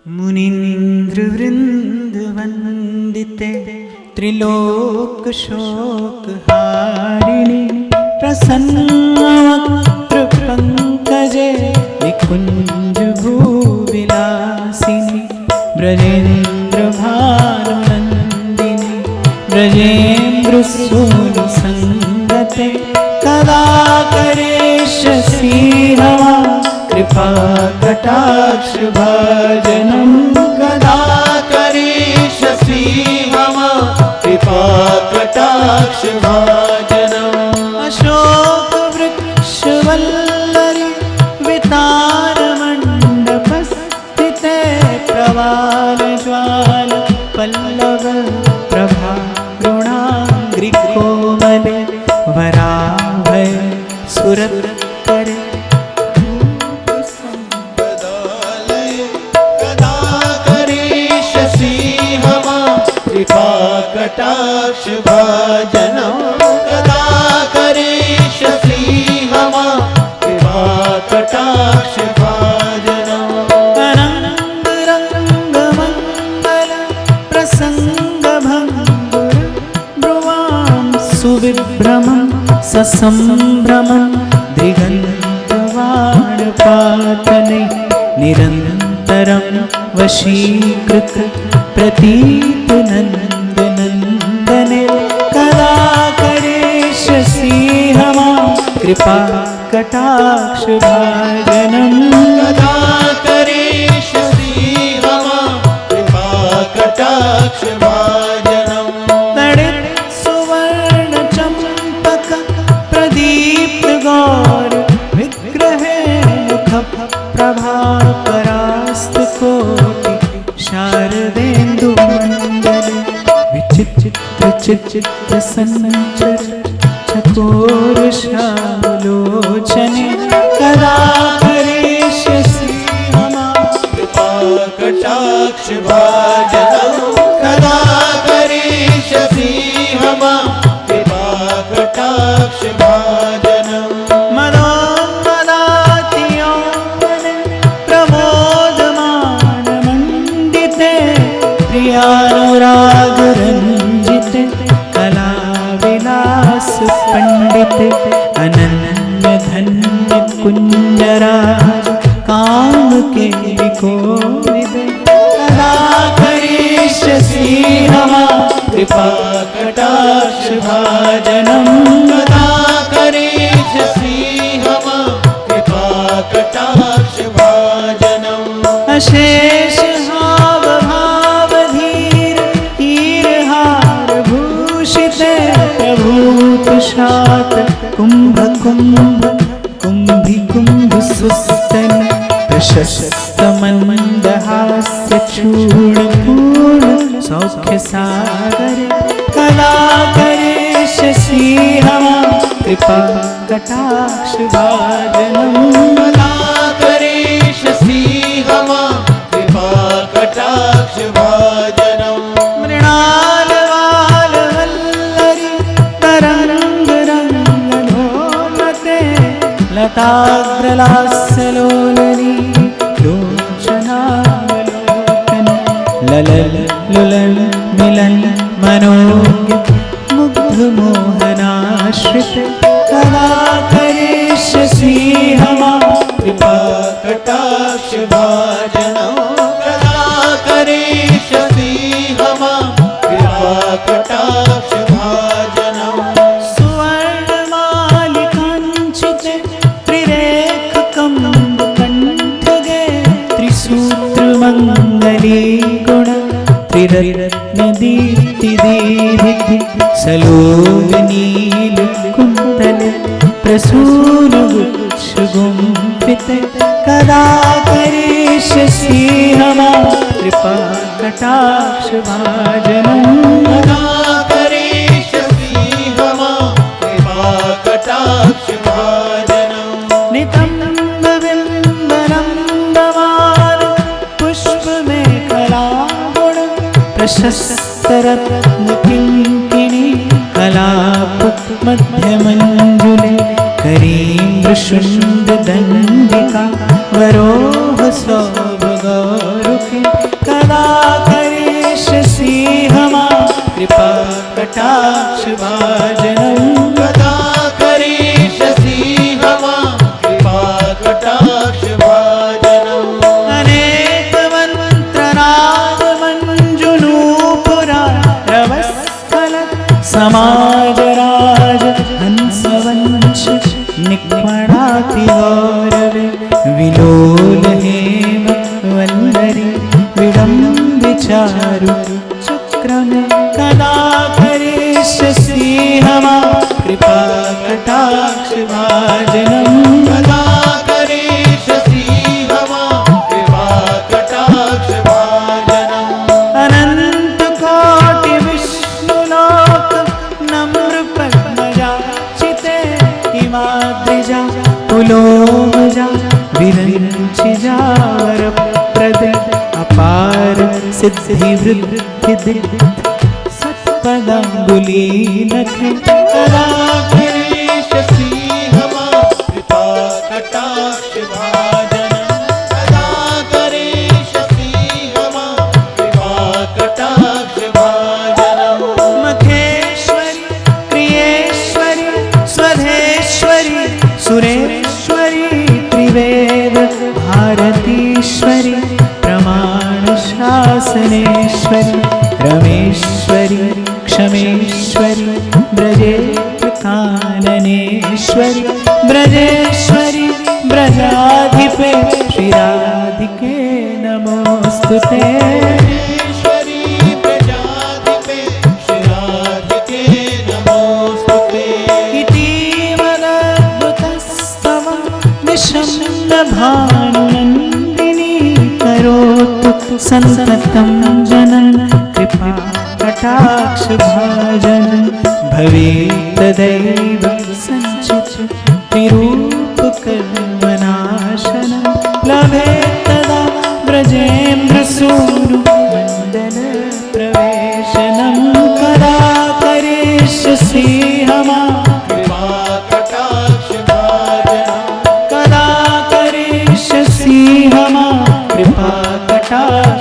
मुनीन्द्र वृंद वंदिते त्रिलोक शोक हारिणी प्रसन्नवक्त्र पंकजे निकुंज भूविलासिनी ब्रजेन्द्र भानुनंदिनी ब्रजेन्द्र सूनु संगते कदा करिष्यसि हवा कृपा कटाक्ष भाजनम कदा करिष्यसि मम कृपा कटाक्ष भाजनम अशोक वृक्ष वल्लरी वितान मंडपस्थिते प्रवाल ज्वाल पल्लव प्रभा गुणांग्रि कोमले वराभय सुरत करे कृपा कटाक्ष भाजनम कदा करिष्यसि मम कृपा कटाक्ष भाजनम अनंग रंग मंगल प्रसंग भंगुर ब्रुवां सुविभ्रमं ससंभ्रमं दिगंतवाण पातने निरंतरं वशीकृत प्रतीत नंद नंदने कदा करिष्यसि हवा कृपा कटाक्ष भाजनम कदा करिष्यसि मम कृपा कटाक्ष भाजनम तडित सुवर्ण चंपक प्रदीप्त गौर विग्रहे मुख प्रभा परास्त कोटि शारदेन्दु मंडल विचित्र चित्र संचर चकोर श्यामलोचने कदा करिष्यसि मम कृपा कटाक्ष भाजनम कदा करिष्यसि मम कृपा कटाक्ष भाजनम मदोन्मदाति यौवने प्रमोदमान मंडिते प्रियानुराग रंजिते कला विलास पंडिते अनन्य धन्य कुंजराज काम के विकोविदे कदा करिष्यसि हवा कृपा कटाक्ष भाजनम कदा करिष्यसि मम कृपा कटाक्ष भाजनम अशेष हाव भाव धीर तीर हार भूषिते प्रभूत शात कुंभ कुंभ कुंभी कुंभ सुस्तन प्रशस्त मंद हास्य चूर्ण पूर्ण सौख्य सागर कदा करिष्यसि हवा कृपा कटाक्ष भाजनम कदा करिष्यसि मम कृपा कटाक्ष भाजनम मृणाल वाल वल्लरी तरंग रंग ढोलते लताग्रलास्यलोलनी लोचनावलोकन ललल लुलन मिलन मनोज्ञ मुग्ध मोहनाश्रित कदा करिष्यसि हवा कृपा कटाक्ष भाजनम कदा करिष्यसि मम कृपा कटाक्ष भाजनम सुवर्णमालिकाञ्चिते त्रिरेखकम्बकण्ठगे त्रिसूत्रमङ्गली गुण त्रिरत्नदीप्तिदीधिति सलोलनील कुन्तल प्रसूनगुच्छगुम्फिते कदा करिष्यसि हवा कृपा कटाक्ष भाजनम कदा करिष्यसि मम कृपा कटाक्ष भाजनम नितम्ब बिम्बनन्दमान पुष्पमेखला गुण प्रशस्त रत्न किङ्किणी कलाप मध्यमञ्जुले करीन्द्र शुण्ड दण्डिका वरोह सौभगौरुके कृपाकटाक्षभाजनम् कदा करिष्यसि मां कृपाकटाक्षभाजनम् अनेकमन्त्रनादमञ्जुनूपुरारवस्फल समाजराज हंसवंश निक्मणातिगौरवे विलोल हेम वल्लरी विडम्बिचारु चक्रमे कदा करिष्यसि मां कृपाकटाक्षभाजनम् कदा करिष्यसि मां कृपाकटाक्षभाजनम् अनन्तकोटिविष्णुलोक नम्रपद्मजाचिते हिमाद्रिजा पुलोमजा विरञ्चिजा वरप्रदे अपार सिद्धिवृद्धिदे सत्पदाङ्गुलीनखे कदा करिष्यसि मां कृपाकटाक्षभाजनम् कदा करिष्यसि मां कृपाकटाक्षभाजनम् मखेश्वरि प्रियेश्वरि स्वधेश्वरि सुरेश्वरि त्रिवेद भारतीश्वरि प्रमाणशासनेश्वरि रमेश्वरि क्षमेश्वरि ब्रजेशकाननेश्वरि ब्रजेश्वरि ब्रजाधिपे श्रीराधिके नमोऽस्तुते ईश्वरी प्रजाधिपे श्रीराधिके नमोऽस्तुते इतीवदद्भुतस्तव निशम्नभानुनन्दिनी करोतु सन्ततं जनन कृपाकटाक्षभाजन भवेत्तदैव सञ्चित विरूपकर्मनाशन लभेत्तदा व्रजेन्द्रसूनु मण्डलप्रवेशनं कदा करिष्यसि मां कृपाकटाक्षभाजनम् कदा करिष्यसि मां कृपाकटाक्षभाजनम्